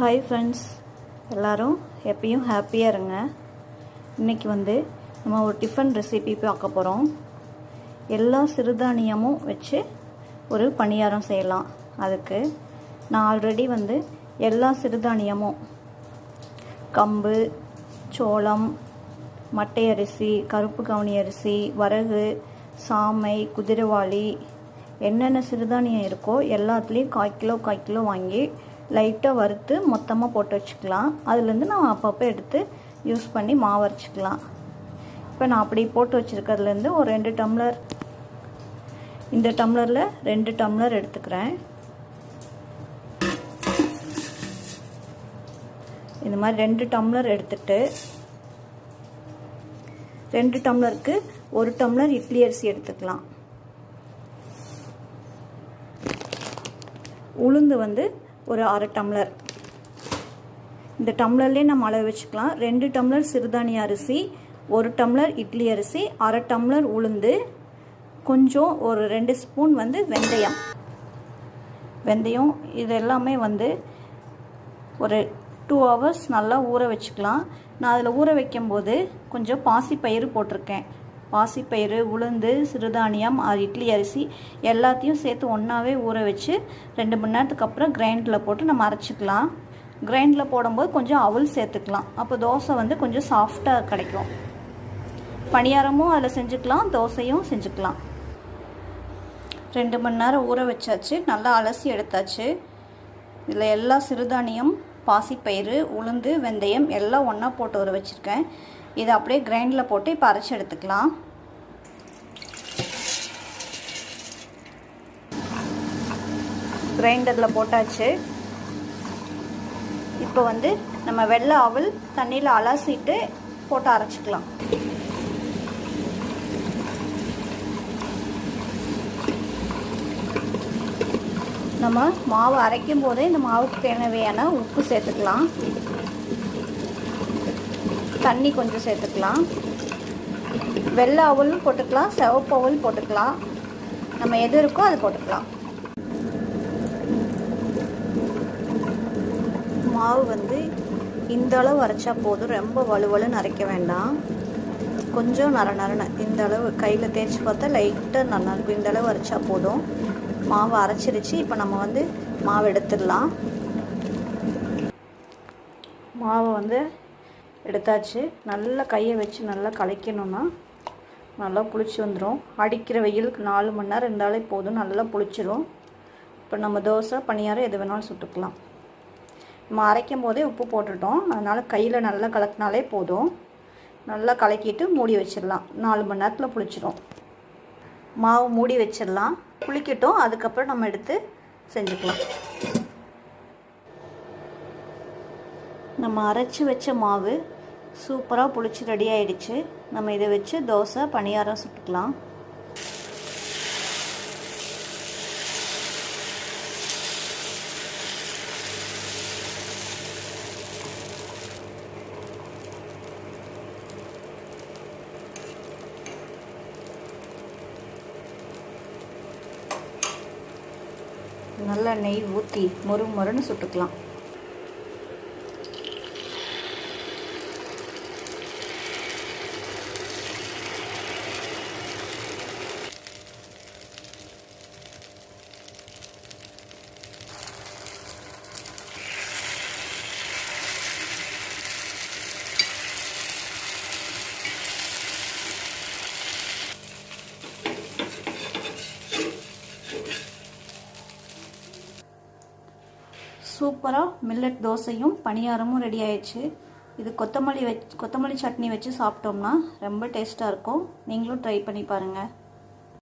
Hi friends, எல்லோரும் எப்பயும் ஹாப்பியாக இருங்க. இன்றைக்கி நம்ம ஒரு டிஃபன் ரெசிபி பார்க்க போகிறோம். எல்லா சிறுதானியமும் வச்சு ஒரு பணியாரம் செய்யலாம். அதுக்கு நான் ஆல்ரெடி எல்லா சிறுதானியமும் கம்பு, சோளம், மட்டை அரிசி, கருப்பு கவுனி அரிசி, வரகு, சாமை, குதிரைவாளி, என்னென்ன சிறுதானியம் இருக்கோ எல்லாத்துலேயும் கால் கிலோ வாங்கி லைட்டாக வறுத்து மொத்தமாக போட்டு வச்சுக்கலாம். அதுலேருந்து நம்ம அப்பப்போ எடுத்து யூஸ் பண்ணி மாவு அரைச்சிக்கலாம். இப்போ நான் அப்படி போட்டு வச்சுருக்கிறதுலேருந்து ஒரு 2 டம்ளர், இந்த டம்ளரில் 2 டம்ளர் எடுத்துக்கிறேன். இந்த மாதிரி 2 டம்ளர் எடுத்துட்டு 2 டம்ளருக்கு 1 டம்ளர் இட்லி அரிசி எடுத்துக்கலாம். உளுந்து ஒரு 1/2 டம்ளர். இந்த டம்ளர்லேயே நம்ம அளவு வச்சுக்கலாம். 2 டம்ளர் சிறுதானிய அரிசி, 1 டம்ளர் இட்லி அரிசி, 1/2 டம்ளர் உளுந்து, கொஞ்சம் ஒரு 2 ஸ்பூன் வெந்தயம். இது எல்லாமே ஒரு 2 ஹவர்ஸ் நல்லா ஊற வச்சுக்கலாம். நான் அதில் ஊற வைக்கும்போது கொஞ்சம் பாசிப்பயிறு போட்டிருக்கேன். பாசிப்பயிறு, உளுந்து, சிறுதானியம், இட்லி அரிசி எல்லாத்தையும் சேர்த்து ஒன்றாவே ஊற வச்சு 2 மணி நேரத்துக்கு அப்புறம் கிரைண்டரில் போட்டு நம்ம அரைச்சிக்கலாம். கிரைண்டரில் போடும்போது கொஞ்சம் அவல் சேர்த்துக்கலாம். அப்போ தோசை கொஞ்சம் சாஃப்டாக கிடைக்கும். பணியாரமும் அதில் செஞ்சுக்கலாம், தோசையும் செஞ்சுக்கலாம். 2 மணி நேரம் ஊற வச்சாச்சு, நல்லா அலசி எடுத்தாச்சு. இதில் எல்லா சிறுதானியம், பாசிப்பயிறு, உளுந்து, வெந்தயம் எல்லாம் ஒன்றா போட்டு ஊற வச்சுருக்கேன். இதை அப்படியே கிரைண்டரில் போட்டு இப்போ அரைச்சி எடுத்துக்கலாம். கிரைண்டரில் போட்டாச்சு. இப்போ நம்ம வெள்ளை அவல் தண்ணியில் அலசிட்டு போட்டு அரைச்சிக்கலாம். நம்ம மாவு அரைக்கும் போதே இந்த மாவுக்கு தேவையான உப்பு சேர்த்துக்கலாம். தண்ணி கொஞ்சம் சேர்த்துக்கலாம். வெள்ளை அவலும் போட்டுக்கலாம், சிவப்பு அவல் போட்டுக்கலாம். நம்ம எது இருக்கோ அது போட்டுக்கலாம். மாவு இந்த அளவு அரைச்சா போதும். ரொம்ப வலுவலுன்னு அரைக்க வேண்டாம். கொஞ்சம் நரநரன்னு இந்த அளவு கையில் தேய்ச்சி பார்த்தா லைட்டாக நல்லா இருக்கும். இந்த அளவு அரைச்சா போதும். மாவு அரைச்சிருச்சு. இப்போ நம்ம மாவு எடுத்துடலாம். மாவை எடுத்தாச்சு. நல்லா கையை வச்சு நல்லா கலக்கணும்னா நல்லா புளிச்சு வந்துடும். அடிக்கிற வெயிலுக்கு 4 மணி நேரம் இருந்தாலே போதும், நல்லா புளிச்சிடும். இப்போ நம்ம தோசை, பணியாரம் எது வேணாலும் சுட்டுக்கலாம். நம்ம அரைக்கும் போதே உப்பு போட்டுட்டோம், அதனால் கையில் நல்லா கலக்கினாலே போதும். நல்லா கலக்கிட்டு மூடி வச்சிடலாம். 4 மணி நேரத்தில் புளிச்சிடும். மாவு மூடி வச்சிடலாம், புளிக்கட்டும். அதுக்கப்புறம் நம்ம எடுத்து செஞ்சுக்கலாம். நம்ம அரைச்சி வச்ச மாவு சூப்பராக புளிச்சு ரெடி ஆகிடுச்சு. நம்ம இதை வச்சு தோசை, பணியாரம் சுட்டுக்கலாம். நல்லா நெய் ஊற்றி மொறுன்னு சுட்டுக்கலாம். சூப்பராக மில்லட் தோசையும் பணியாரமும் ரெடி ஆயிடுச்சு. இது கொத்தமல்லி சட்னி வச்சு சாப்பிட்டோம்னா ரொம்ப டேஸ்ட்டாக இருக்கும். நீங்களும் ட்ரை பண்ணி பாருங்கள்.